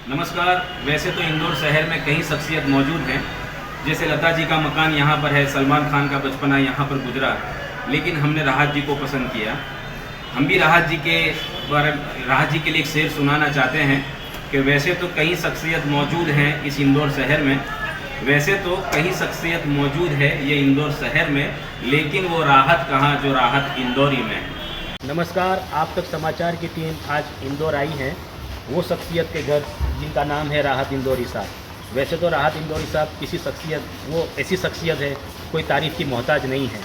नमस्कार। वैसे तो इंदौर शहर में कई शख्सियत मौजूद हैं, जैसे लता जी का मकान यहाँ पर है, सलमान खान का बचपना यहाँ पर गुजरा, लेकिन हमने राहत जी को पसंद किया। हम भी राहत जी के लिए एक शेर सुनाना चाहते हैं कि वैसे तो कई शख्सियत मौजूद हैं इस इंदौर शहर में, वैसे तो कई शख्सियत मौजूद है ये इंदौर शहर में, लेकिन वो राहत कहाँ जो राहत इंदौरी में। नमस्कार, आप तक समाचार की टीम आज इंदौर आई है, वो शख्सियत के घर जिनका नाम है राहत इंदौरी साहब। वैसे तो राहत इंदौरी साहब वो ऐसी शख्सियत है, कोई तारीफ़ की मोहताज नहीं है।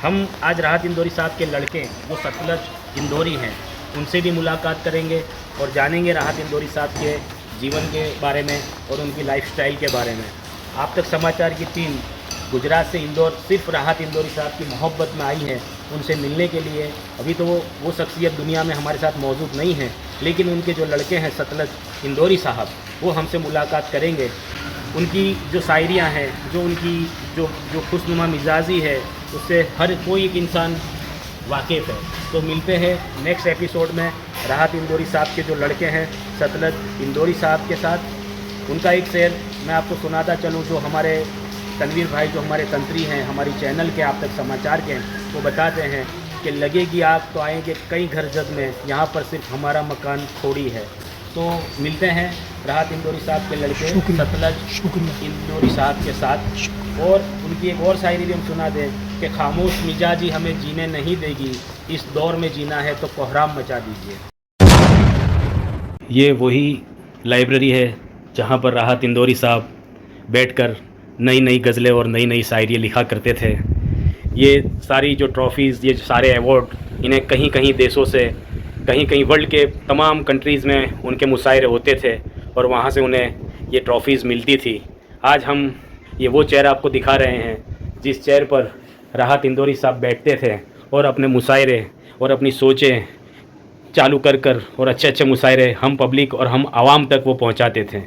हम आज राहत इंदौरी साहब के लड़के वो सतलज इंदौरी हैं, उनसे भी मुलाकात करेंगे और जानेंगे राहत इंदौरी साहब के जीवन के बारे में और उनकी लाइफस्टाइल के बारे में। आप तक समाचार की टीम गुजरात से इंदौर सिर्फ राहत इंदौरी साहब की मोहब्बत में आई है, उनसे मिलने के लिए। अभी तो वो शख्सियत दुनिया में हमारे साथ मौजूद नहीं है, लेकिन उनके जो लड़के हैं सतलज इंदौरी साहब, वो हमसे मुलाकात करेंगे। उनकी जो शायरियाँ हैं, जो उनकी जो खुशनुमा मिजाजी है, उससे हर कोई एक इंसान वाकिफ़ है। तो मिलते हैं नेक्स्ट एपिसोड में राहत इंदौरी साहब के जो लड़के हैं सतलज इंदौरी साहब के साथ। उनका एक शेर मैं आपको सुनाता चलूँ, जो हमारे तनवीर भाई जो हमारे तंत्री हैं, हमारी चैनल के आप तक समाचार के हैं, वो बताते हैं कि लगेगी आग तो आएंगे कई घर जग में, यहाँ पर सिर्फ हमारा मकान थोड़ी है। तो मिलते हैं राहत इंदौरी साहब के लड़के सतलज इंदौरी साहब के साथ। और उनकी एक और शायरी भी हम सुना दें कि खामोश मिजाजी हमें जीने नहीं देगी, इस दौर में जीना है तो कोहराम मचा दीजिए। ये वही लाइब्रेरी है जहाँ पर राहत इंदौरी साहब बैठकर नई नई गज़लें और नई नई शायरियाँ लिखा करते थे। ये सारी जो ट्रॉफ़ीज़, ये सारे अवार्ड, इन्हें कहीं कहीं देशों से, कहीं कहीं वर्ल्ड के तमाम कंट्रीज़ में उनके मुशायरे होते थे और वहाँ से उन्हें ये ट्रॉफ़ीज़ मिलती थी। आज हम ये वो चेयर आपको दिखा रहे हैं जिस चेयर पर राहत इंदौरी साहब बैठते थे और अपने मुशायरे और अपनी सोचें चालू कर और अच्छे अच्छे मुशायरे हम पब्लिक और हम आवाम तक वो पहुँचाते थे।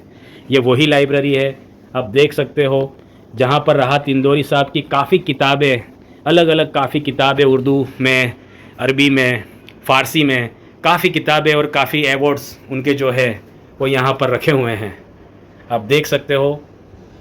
ये वही लाइब्रेरी है, आप देख सकते हो, जहाँ पर राहत इंदौरी साहब की काफ़ी किताबें, अलग अलग काफ़ी किताबें, उर्दू में, अरबी में, फ़ारसी में काफ़ी किताबें और काफ़ी अवार्ड्स उनके जो है वो यहाँ पर रखे हुए हैं। आप देख सकते हो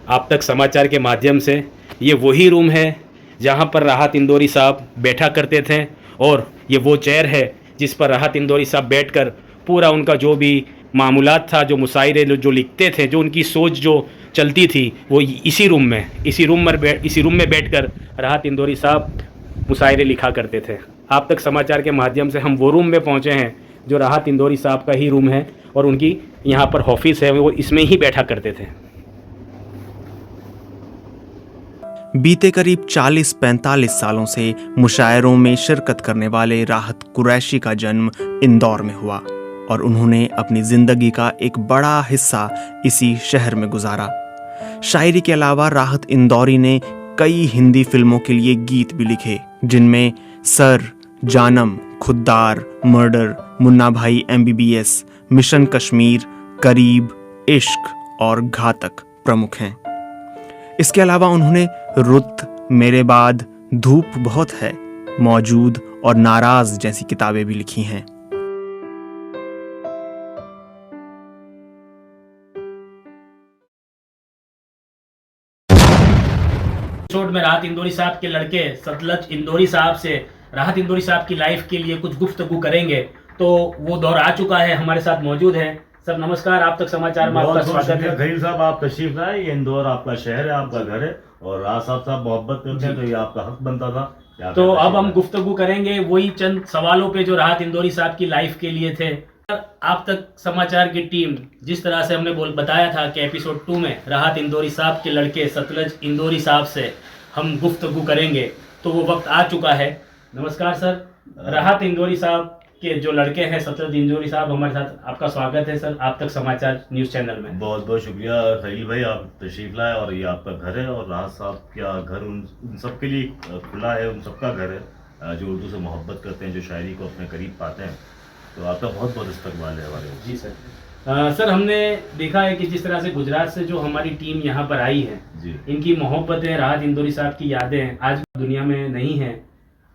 आप तक समाचार के माध्यम से, ये वही रूम है जहाँ पर राहत इंदौरी साहब बैठा करते थे और ये वो चेयर है जिस पर राहत इंदौरी साहब बैठकर पूरा उनका जो भी मामूलात था, जो मुशायरे जो लिखते थे, जो उनकी सोच जो चलती थी, वो इसी रूम में बैठकर राहत इंदौरी साहब मुशायरे लिखा करते थे। आप तक समाचार के माध्यम से हम वो रूम में पहुंचे हैं जो राहत इंदौरी साहब का ही रूम है और उनकी यहाँ पर ऑफिस है, वो इसमें ही बैठा करते थे। बीते करीब 40-45 सालों से मुशायरों में शिरकत करने वाले राहत कुरैशी का जन्म इंदौर में हुआ और उन्होंने अपनी ज़िंदगी का एक बड़ा हिस्सा इसी शहर में गुजारा। शायरी के अलावा राहत इंदौरी ने कई हिंदी फिल्मों के लिए गीत भी लिखे, जिनमें सर, जानम, खुद्दार, मर्डर, मुन्ना भाई MBBS, मिशन कश्मीर, करीब, इश्क और घातक प्रमुख हैं। इसके अलावा उन्होंने रुत, मेरे बाद, धूप बहुत है, मौजूद और नाराज जैसी किताबें भी लिखी हैं। एपिसोड में राहत इंदौरी साहब के लड़के सतलज इंदौरी साहब से राहत इंदौरी साहब की लाइफ के लिए कुछ गुफ्तगू करेंगे। तो वो दौर आ चुका है, हमारे साथ मौजूद है। सर नमस्कार, आप तक समाचार में आपका स्वागत है। खलील साहब, आप तशरीफ लाए। ये इंदौर आपका शहर है, आपका घर है और राहत साहब मोहब्बत करते हैं तो ये आपका हक बनता था। तो अब हम गुफ्तगू करेंगे वही चंद सवालों पे जो राहत इंदौरी साहब की लाइफ के लिए थे। आप तक समाचार की टीम, जिस तरह से हमने बताया था कि एपिसोड 2 में राहत इंदौरी साहब के लड़के सतलज इंदौरी साहब से हम गुफ्तगू करेंगे, तो वो वक्त आ चुका है। नमस्कार सर, राहत इंदौरी साहब के जो लड़के हैं सतलज इंदौरी साहब, हमारे साथ, आपका स्वागत है सर आप तक समाचार न्यूज़ चैनल में। बहुत बहुत शुक्रिया खलील भाई, आप तशरीफ लाए और ये आपका घर है और राहत साहब का घर उन सब के लिए खुला है, उन सबका घर है जो उर्दू से मोहब्बत करते हैं, जो शायरी को अपने करीब पाते हैं। तो आपका बहुत बहुत इस्तकबाल है हमारे। जी सर। सर हमने देखा है कि जिस तरह से गुजरात से जो हमारी टीम यहाँ पर आई है, इनकी मोहब्बतें, राहत इंदौरी साहब की यादें आज दुनिया में नहीं हैं,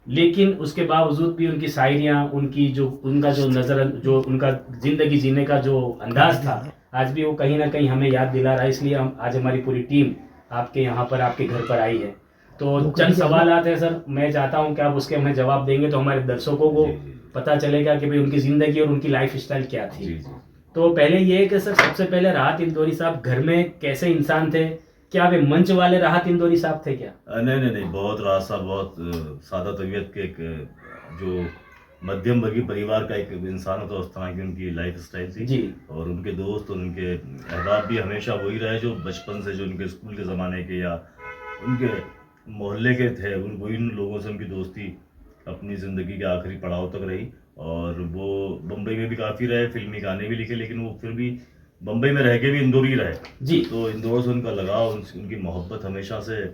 लेकिन उसके बावजूद भी उनकी शायरियाँ, उनका जो नज़र, जो उनका ज़िंदगी जीने का जो अंदाज था, आज भी वो कहीं ना कहीं हमें याद दिला रहा है, इसलिए हम आज हमारी पूरी टीम आपके यहाँ पर आपके घर पर आई है। तो चंद सवाल आते हैं सर, मैं चाहता हूँ कि आप उसके हमें जवाब देंगे तो हमारे दर्शकों को पता चलेगा कि भाई उनकी ज़िंदगी और उनकी लाइफ स्टाइल क्या थी। तो पहले ये है कि सर सबसे पहले राहत इंदौरी साहब घर में कैसे इंसान थे? क्या वे मंच वाले राहत इंदौरी साहब थे क्या? नहीं, बहुत राहत साहब बहुत सादा तबीयत के एक जो मध्यम वर्गीय परिवार का एक इंसान होता है, उस तरह की उनकी लाइफ स्टाइल थी जी। और उनके दोस्त और उनके अहबाब भी हमेशा वही रहे जो बचपन से, जो उनके स्कूल के ज़माने के या उनके मोहल्ले के थे, वही लोगों से उनकी दोस्ती अपनी ज़िंदगी के आखिरी पड़ाव तक रही। और वो बम्बई में भी काफ़ी रहे, फिल्मी गाने भी लिखे, लेकिन वो फिर भी बम्बई में रह के भी इंदौर ही रहे जी। तो इंदौर से उनका लगाव, उनकी मोहब्बत हमेशा से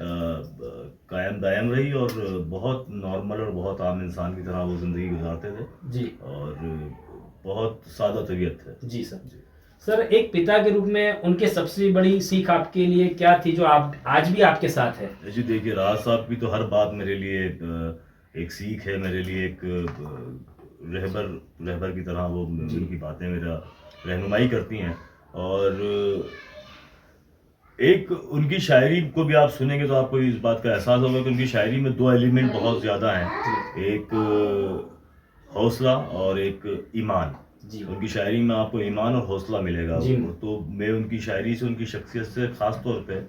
कायम दायम रही और बहुत नॉर्मल और बहुत आम इंसान की तरह वो ज़िंदगी गुजारते थे जी। और बहुत सादा तबीयत थे। जी सर। सर एक पिता के रूप में उनके सबसे बड़ी सीख आपके लिए क्या थी जो आप आज भी आपके साथ है? जी देखिए, राहत साहब की तो हर बात मेरे लिए एक सीख है, मेरे लिए एक रहबर की तरह वो उनकी बातें मेरा रहनुमाई करती हैं। और एक उनकी शायरी को भी आप सुनेंगे तो आपको इस बात का एहसास होगा कि उनकी शायरी में दो एलिमेंट बहुत ज़्यादा हैं, एक हौसला और एक ईमान। उनकी शायरी में आपको ईमान और हौसला मिलेगा। तो मैं उनकी शायरी से, उनकी शख्सियत से ख़ास तौर पे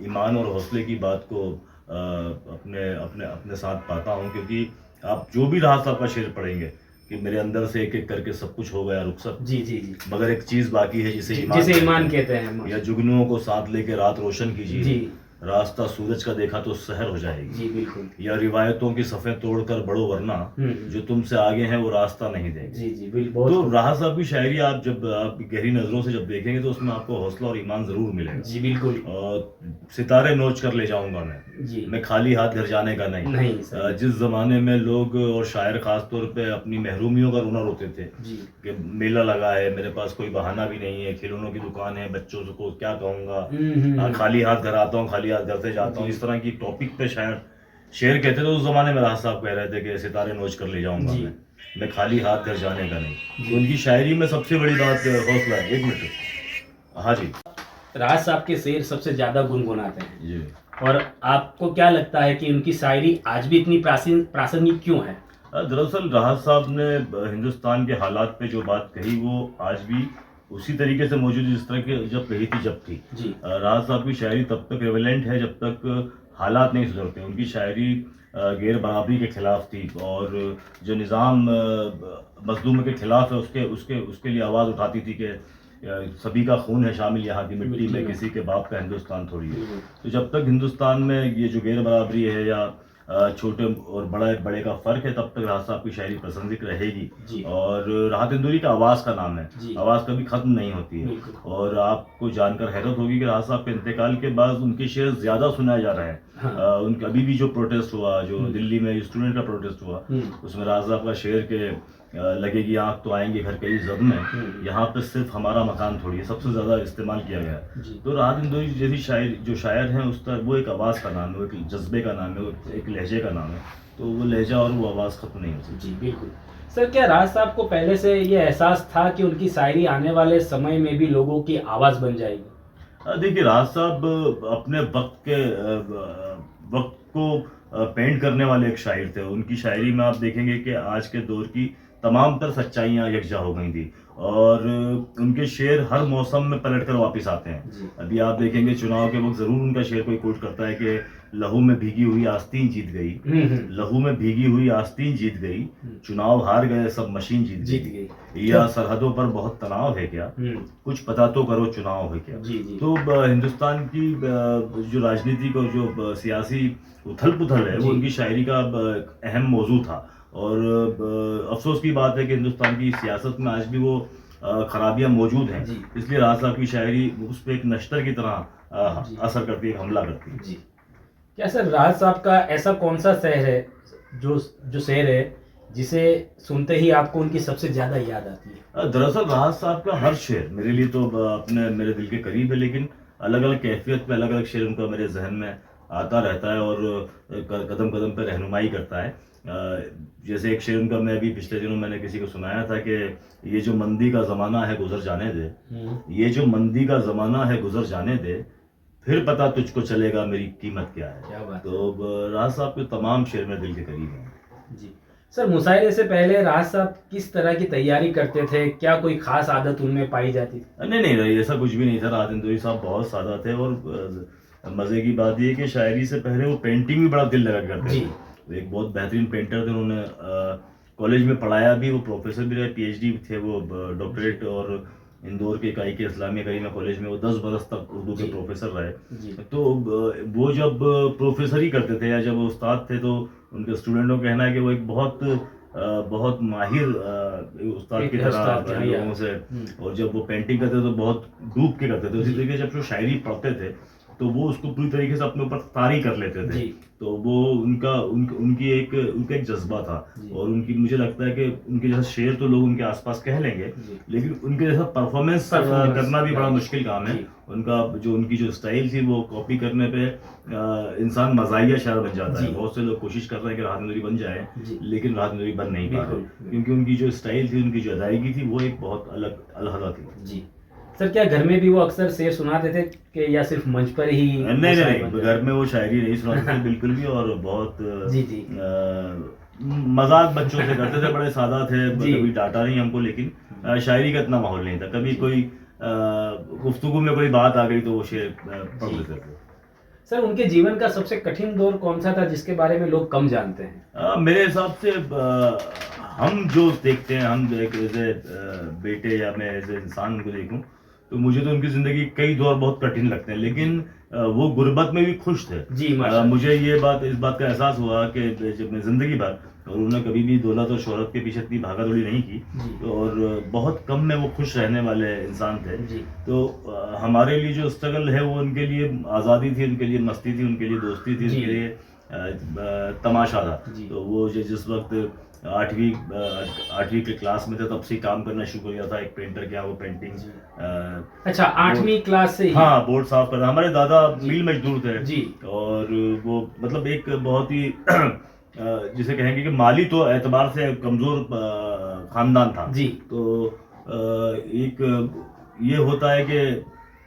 ईमान और हौसले की बात को अपने अपने अपने साथ पाता हूँ, क्योंकि आप जो भी राहत साहब का शेर पढ़ेंगे कि मेरे अंदर से एक एक करके सब कुछ हो गया रुखसत, जी जी जी, मगर एक चीज बाकी है जिसे ईमान कहते हैं, या जुगनुओं को साथ लेके रात रोशन कीजिए, जी, रास्ता सूरज का देखा तो सहर हो जाएगी, जी बिल्कुल, या रिवायतों की सफ़े तोड़कर बढ़ो वरना जो तुमसे आगे हैं वो रास्ता नहीं देंगे। जी जी बिल्कुल। तो राहत साहब की शायरी आप जब आप गहरी नजरों से जब देखेंगे तो उसमें आपको हौसला और ईमान जरूर मिलेगा। जी बिल्कुल। और सितारे नोच कर ले जाऊंगा मैं खाली हाथ घर जाने का नहीं। जिस जमाने में लोग और शायर खास तौर पे अपनी महरूमियों का रोना रोते थे कि मेला लगा है, मेरे पास कोई बहाना भी नहीं है, खिलौनों की दुकान है, बच्चों को क्या कहूँगा, खाली हाथ घर आता हूँ, खाली हाथ घर से जाता हूँ, इस तरह की टॉपिक पे शायर शेर कहते थे। उस जमाने में राहत साहब कह रहे थे कि सितारे नोच कर ले जाऊंगा मैं खाली हाथ घर जाने का नहीं। तो उनकी शायरी में सबसे बड़ी बात हौसला है। 1 मिनट। हाँ जी। राहत साहब के शेर सबसे ज्यादा गुनगुनाते हैं जी, और आपको क्या लगता है कि उनकी शायरी आज भी इतनी प्रासंगिक क्यों है? दरअसल राहत साहब ने हिंदुस्तान के हालात पे जो बात कही वो आज भी उसी तरीके से मौजूद है जिस तरह की जब कही थी जब थी। राहत साहब की शायरी तब तक रेवेलेंट है जब तक हालात नहीं सुधरते। उनकी शायरी गैर बराबरी के खिलाफ थी और जो निज़ाम मजलूम के खिलाफ है उसके लिए आवाज़ उठाती थी कि सभी का खून है शामिल यहाँ की मिट्टी में, किसी के बाप का हिंदुस्तान थोड़ी है। तो जब तक हिंदुस्तान में ये जो गैर बराबरी है या छोटे और बड़े का फ़र्क है, तब तक राहत साहब की शायरी प्रासंगिक रहेगी। और राहत इंदौरी का आवाज़ का नाम है, आवाज़ कभी ख़त्म नहीं होती है। और आपको जानकर हैरत होगी कि राहत साहब के इंतकाल के बाद उनके शेर ज़्यादा सुनाए जा रहे हैं। उनके अभी भी जो प्रोटेस्ट हुआ, जो दिल्ली में स्टूडेंट का प्रोटेस्ट हुआ, उसमें राहत साहब का शेर के लगेगी आँख तो आएंगे घर कई जब में, यहाँ पे सिर्फ हमारा मकान थोड़ी है, सबसे ज़्यादा इस्तेमाल किया गया है। तो राहत इंदौरी जैसी जो शायर हैं उसका वो एक आवाज़ का नाम है, वो एक जज्बे का नाम है, वो एक लहजे का नाम है। तो वो लहजा और वो आवाज़ ख़त्म नहीं हो सकती। जी बिल्कुल। सर क्या राहत साहब को पहले से ये एहसास था कि उनकी शायरी आने वाले समय में भी लोगों की आवाज़ बन जाएगी? देखिए, राहत साहब अपने वक्त को पेंट करने वाले एक शायर थे। उनकी शायरी में आप देखेंगे कि आज के दौर की तमाम तर सच्चाइयाँ यकजा हो गई थी और उनके शेर हर मौसम में पलट कर वापस आते हैं। अभी आप देखेंगे चुनाव के वक्त ज़रूर उनका शेर कोई कोट करता है कि लहू में भीगी हुई आस्तीन जीत गई, लहू में भीगी हुई आस्तीन जीत गई, चुनाव हार गए सब मशीन जीत गई, या सरहदों पर बहुत तनाव है क्या, कुछ पता तो करो चुनाव है क्या। तो हिंदुस्तान की जो राजनीतिक और जो सियासी उथल पुथल है वो उनकी शायरी का अहम मौजू था। और अफसोस की बात है कि हिंदुस्तान की सियासत में आज भी वो खराबियां मौजूद हैं, इसलिए राहत साहब की शायरी उस पर एक नश्तर की तरह असर करती है, हमला करती है। जी। क्या सर राहत साहब का ऐसा कौन सा शेर है जो शेर है जिसे सुनते ही आपको उनकी सबसे ज़्यादा याद आती है? दरअसल राहत साहब का हर शेर मेरे लिए तो मेरे दिल के करीब है, लेकिन अलग अलग कैफियत में अलग अलग शेर उनका मेरे जहन में आता रहता है और कदम कदम पर रहनुमाई करता है। जैसे एक शेर उनका मैं अभी पिछले दिनों मैंने किसी को सुनाया था कि ये जो मंदी का ज़माना है गुजर जाने दे, ये जो मंदी का ज़माना है गुजर जाने दे, फिर पता तुझको चलेगा मेरी कीमत क्या है। क्या बात है। तो राहत साहब के तमाम शेर में दिल के करीब हैं। जी सर, मुशायरे से पहले राहत साहब किस तरह की तैयारी करते थे? क्या कोई खास आदत उनमें पाई जाती थी? नहीं, ऐसा कुछ भी नहीं था। राहत इंदौरी साहब बहुत सादा थे और मज़े की बात ये कि शायरी से पहले वो पेंटिंग भी बड़ा दिल लगा करते थे। वो एक बहुत बेहतरीन पेंटर थे। उन्होंने कॉलेज में पढ़ाया भी, वो प्रोफेसर भी रहे, PhD थे, वो डॉक्टरेट, और इंदौर के इकाई के इस्लामिया करीमा कॉलेज में वो 10 बरस तक उर्दू के प्रोफेसर रहे। तो वो जब प्रोफेसर ही करते थे या जब वो उस्ताद थे, तो उनके स्टूडेंटों का कहना है कि वो एक बहुत माहिर उस्ताद की तरह लोगों से, और जब वो पेंटिंग करते थे तो बहुत डूब के करते थे। उसी तरीके जब वो शायरी पढ़ते थे तो वो उसको पूरी तरीके से अपने ऊपर तारी कर लेते थे। तो वो उनका एक जज्बा था। और मुझे लगता है कि उनके जैसा शेर तो लोग उनके आसपास कह लेंगे, लेकिन उनके जैसा परफॉर्मेंस करना भी बड़ा मुश्किल काम है। उनकी जो स्टाइल थी वो कॉपी करने पे इंसान मज़ाहिया शायर बन जाता है। बहुत से लोग कोशिश कर रहे हैं कि राहत इंदौरी बन जाए, लेकिन राहत इंदौरी बन नहीं पा रहे, क्योंकि उनकी जो स्टाइल थी, उनकी जो अदायगी थी, वो एक बहुत अलग थी। जी सर, क्या घर में भी वो अक्सर शेर सुनाते थे कि या सिर्फ मंच पर ही? नहीं, घर में वो शायरी नहीं सुनाते थे बिल्कुल भी, और बहुत मजाक बच्चों से करते थे, बड़े सादा थे, कभी डांटा नहीं हमको, लेकिन शायरी का इतना माहौल नहीं था। कभी कोई गुफ्तगू में कोई बात आ गई तो वो शेर पढ़ लेते थे। सर, उनके जीवन का सबसे कठिन दौर कौन सा था जिसके बारे में लोग कम जानते हैं? मेरे हिसाब से हम जो देखते हैं, हम एक ऐसे बेटे या मैं ऐसे इंसान को देखूं, तो मुझे तो उनकी ज़िंदगी कई दौर बहुत कठिन लगते हैं, लेकिन वो गुर्बत में भी खुश थे। मुझे इस बात का एहसास हुआ कि जब मैं ज़िंदगी भर, और उन्होंने कभी भी दौलत और शोहरत के पीछे इतनी भागा-दौड़ी नहीं की, और बहुत कम में वो खुश रहने वाले इंसान थे। तो हमारे लिए जो स्ट्रगल है वो उनके लिए आज़ादी थी, उनके लिए मस्ती थी, उनके लिए दोस्ती थी, उनके लिए तमाशा था। तो वो जिस वक्त 8वीं के क्लास में थे, तब से काम करना शुरू किया था एक पेंटर के यहाँ, वो पेंटिंग। अच्छा, 8वीं क्लास से? हाँ, बोर्ड साफ करना। हमारे दादा मिल मजदूर थे जी, और वो मतलब एक बहुत ही जिसे कहेंगे कि माली तो एतबार से कमजोर खानदान था जी। तो एक ये होता है कि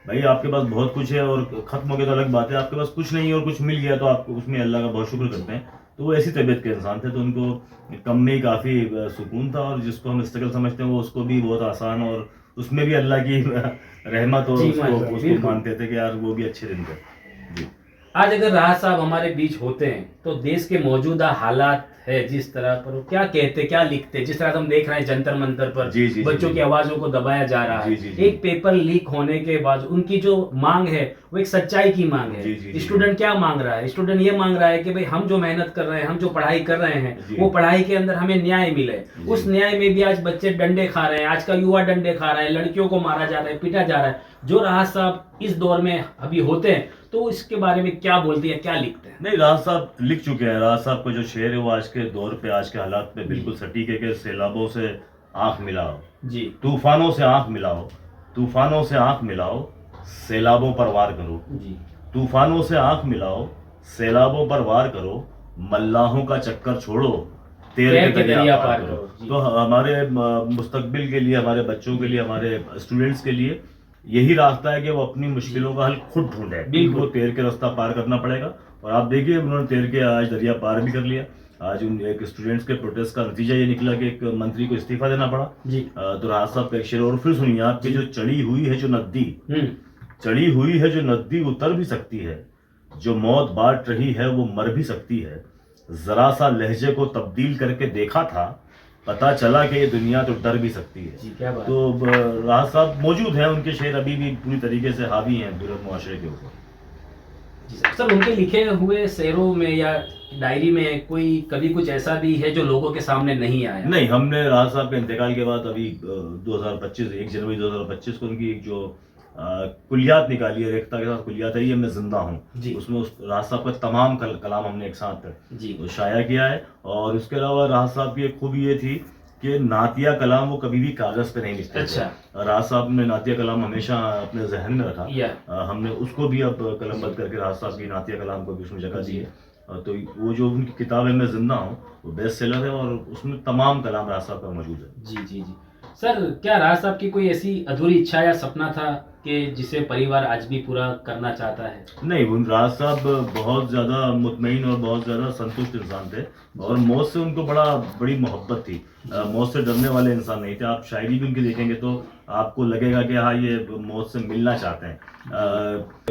भाई आपके पास बहुत कुछ है और खत्म हो गया तो अलग बात है, आपके पास कुछ नहीं है और कुछ मिल गया तो आप उसमें अल्लाह का बहुत शुक्र करते हैं। तो वो ऐसी तबीयत के इंसान थे, तो उनको कम में ही काफ़ी सुकून था, और जिसको हम स्ट्रगल समझते हैं वो उसको भी बहुत आसान, और उसमें भी अल्लाह की रहमत, और उसको मानते थे कि यार वो भी अच्छे दिन थे जी। आज अगर राहत साहब हमारे बीच होते हैं तो देश के मौजूदा हालात है जिस तरह पर, वो क्या कहते, क्या लिखते? जिस तरह हम देख रहे हैं जंतर मंतर पर बच्चों की आवाजों को दबाया जा रहा है, एक पेपर लीक होने के बाद उनकी जो मांग है वो एक सच्चाई की मांग है। स्टूडेंट क्या मांग रहा है? स्टूडेंट ये मांग रहा है कि भाई हम जो मेहनत कर रहे हैं, हम जो पढ़ाई कर रहे हैं, वो पढ़ाई के अंदर हमें न्याय मिले। उस न्याय में भी आज बच्चे डंडे खा रहे हैं, आज का युवा डंडे खा रहा है, लड़कियों को मारा जा रहा है, पीटा जा रहा है। जो राहत साहब इस दौर में अभी होते हैं तो इसके बारे में क्या बोलते हैं, क्या लिखते हैं? नहीं, राहत साहब लिख चुके हैं। राहत साहब का जो शेर है वो आज के दौर पे, आज के हालात पे बिल्कुल सटीक है कि सैलाबों से आंख मिलाओ जी, तूफानों से आंख मिलाओ, तूफानों से आंख मिलाओ, सैलाबों पर वार करो जी। तूफानों से आंख मिलाओ, सैलाबों पर वार करो, मल्लाहों का चक्कर छोड़ो, तेरे के दरिया पार करो। तो हमारे मुस्तकबिल के लिए, हमारे बच्चों के लिए, हमारे स्टूडेंट्स के लिए यही रास्ता है कि वो अपनी मुश्किलों का हल खुद ढूंढे। बिल्कुल तैर के रास्ता पार करना पड़ेगा, और आप देखिए उन्होंने तैर के आज दरिया पार भी कर लिया। आज उन एक स्टूडेंट्स के प्रोटेस्ट का नतीजा ये निकला कि एक मंत्री को इस्तीफा देना पड़ा जी। तो राहत साहब का एक शेर और फिर सुनिए आपकी, जो चढ़ी हुई है जो नदी, चढ़ी हुई है जो नदी उतर भी सकती है, जो मौत बांट रही है वो मर भी सकती है, जरा सा लहजे को तब्दील करके देखा था, पता चला कि ये दुनिया तो डर भी सकती है जी। क्या बात। तो राहत साहब मौजूद हैं, उनके शेर अभी भी पूरी तरीके से हावी हैं पूरे मुआशरे के ऊपर। सर, उनके लिखे हुए शेरों में या डायरी में कोई कभी कुछ ऐसा भी है जो लोगों के सामने नहीं आया? नहीं, हमने राहत साहब के इंतकाल के बाद अभी 2025 1 जनवरी 2025 को उनकी एक जो कुलियात निकाली है, रेख्ता के साथ कुलियात है, ये मैं जिंदा हूँ, उसमें उस राहत साहब का तमाम कलाम हमने एक साथ शाया किया है। और उसके अलावा राहत साहब की एक खूबी ये थी कि नातिया कलाम वो कभी भी कागज पे नहीं लिखते। अच्छा। राहत साहब ने नातिया कलाम हमेशा अपने जहन में रखा। हमने उसको भी अब कलमबंद करके राहत साहब की नातिया कलाम को भी उसमें जगह दी है। तो वो जो उनकी किताब है मैं जिंदा हूँ, वो बेस्ट सेलर है और उसमें तमाम कलाम राज साहब का मौजूद है। जी जी जी सर, क्या राज साहब की कोई ऐसी अधूरी इच्छा या सपना था कि जिसे परिवार आज भी पूरा करना चाहता है? नहीं, वो राज साहब बहुत ज़्यादा मुतमईन और बहुत ज़्यादा संतुष्ट इंसान थे और मौत से उनको बड़ी मोहब्बत थी। मौत से डरने वाले इंसान नहीं थे। आप शायरी भी उनकी देखेंगे तो आपको लगेगा कि हाँ ये मौत से मिलना चाहते हैं।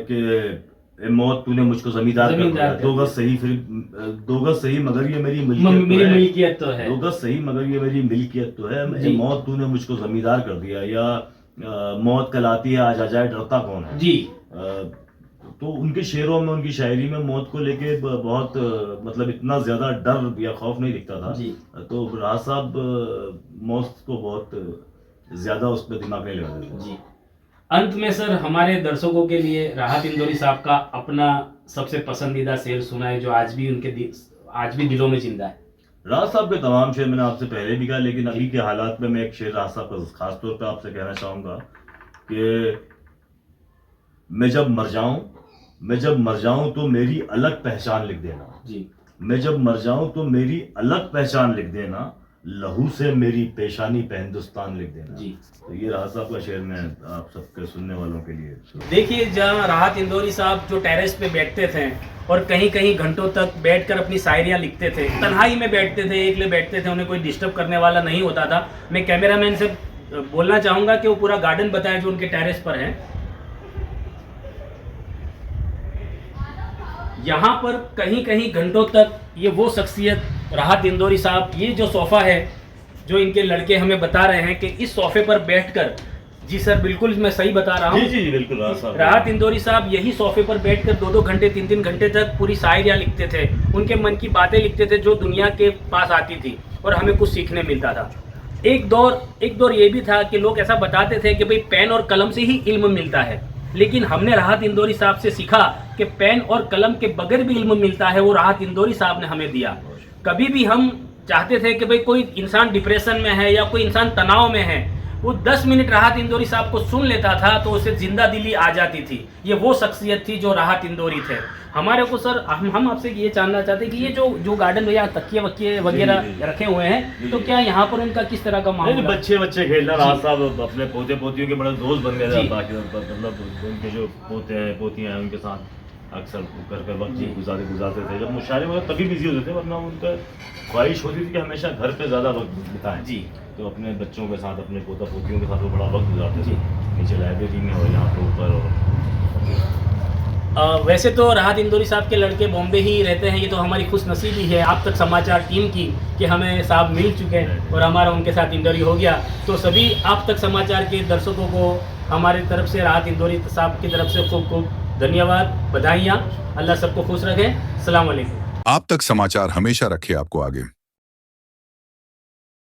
कि ए मौत तूने मुझको जमींदार कर दिया, दो गज सही मगर ये मेरी मिल्कियत तो है, 2 गज सही मगर ये मेरी मिल्कियत तो है। ए मौत तूने मुझको जमींदार कर दिया, या मौत कलाती है आज आ जाए डरता कौन है जी। तो उनके शेरों में, उनकी शायरी में मौत को लेके बहुत मतलब इतना ज्यादा डर या खौफ नहीं दिखता था जी। तो राज साहब मौत को बहुत ज्यादा उस पर दिमाग नहीं लगाते थे जी। अंत में सर, हमारे दर्शकों के लिए राहत इंदौरी साहब का अपना सबसे पसंदीदा शेर सुनाए जो आज भी दिलों में जिंदा है। राज साहब के तमाम शेर मैंने आपसे पहले भी कहा, लेकिन अभी के हालात में मैं एक शेर राज साहब का खास तौर पे आपसे कहना चाहूंगा कि मैं जब मर जाऊं तो मेरी अलग पहचान लिख देना जी। मैं जब मर जाऊं तो मेरी अलग पहचान लिख देना, लहू से मेरी पेशानी पे हिंदुस्तान लिख देना जी। तो ये राज साहब का शेर मैं आप सबके सुनने वालों के लिए। देखिए, जहाँ राहत इंदौरी साहब जो टेरेस पे बैठते थे और कहीं कहीं घंटों तक बैठकर अपनी शायरियाँ लिखते थे, तन्हाई में बैठते थे, अकेले बैठते थे, उन्हें कोई डिस्टर्ब करने वाला नहीं होता था। मैं कैमरामैन से बोलना चाहूँगा कि वो पूरा गार्डन बताएं जो उनके टेरेस पर है। यहाँ पर कहीं कहीं घंटों तक ये वो शख्सियत राहत इंदौरी साहब, ये जो सोफ़ा है जो इनके लड़के हमें बता रहे हैं कि इस सोफ़े पर बैठकर, जी सर बिल्कुल मैं सही बता रहा हूँ, जी बिल्कुल राहत इंदौरी साहब यही सोफ़े पर बैठकर 2-2 घंटे 3-3 घंटे तक पूरी शायरियाँ लिखते थे, उनके मन की बातें लिखते थे जो दुनिया के पास आती थी और हमें कुछ सीखने मिलता था। एक दौर ये भी था कि लोग ऐसा बताते थे कि भाई पेन और कलम से ही इल्म मिलता है, लेकिन हमने राहत इंदौरी साहब से सीखा कि पेन और कलम के बगैर भी इल्म मिलता है, वो राहत इंदौरी साहब ने हमें दिया। कभी भी हम चाहते थे कि भाई कोई इंसान डिप्रेशन में है या कोई इंसान तनाव में है, वो 10 मिनट राहत इंदौरी साहब को सुन लेता था तो उसे जिंदा दिली आ जाती थी। ये वो शख्सियत थी जो राहत इंदौरी थे। हमारे को सर, हम आपसे ये जानना चाहते हैं कि ये जो गार्डन में यहाँ तकिए वकिए वगैरह रखे हुए हैं, तो क्या यहाँ पर उनका किस तरह का माहौल? बच्चे खेलना, राज साहब अपने पोते पोतियों के बड़े दोस्त बन गए थे। मतलब उनके जो पोते हैं पोतियाँ हैं उनके साथ अक्सर कर वक्त गुजारते थे। जब मुशायरे में तभी बिजी होते थे, वरना उनका ख्वाहिश होती थी कि हमेशा घर पे ज़्यादा वक्त बिताएं जी। तो अपने बच्चों के साथ, अपने पोता पोतियों के साथ वो बड़ा वक्त गुजारते थे, नीचे लाइब्रेरी में और यहाँ पर ऊपर। वैसे तो राहत इंदौरी साहब के लड़के बॉम्बे ही रहते हैं, ये तो हमारी खुशनसीबी है आप तक समाचार टीम की कि हमें साहब मिल चुके हैं और हमारा उनके साथ इंटरव्यू हो गया। तो सभी आप तक समाचार के दर्शकों को हमारी तरफ से, राहत इंदौरी साहब की तरफ से खूब खूब धन्यवाद, बधाइयाँ। अल्लाह सबको खुश रखे। अस्सलाम वालेकुम। आप तक समाचार हमेशा रखे आपको आगे।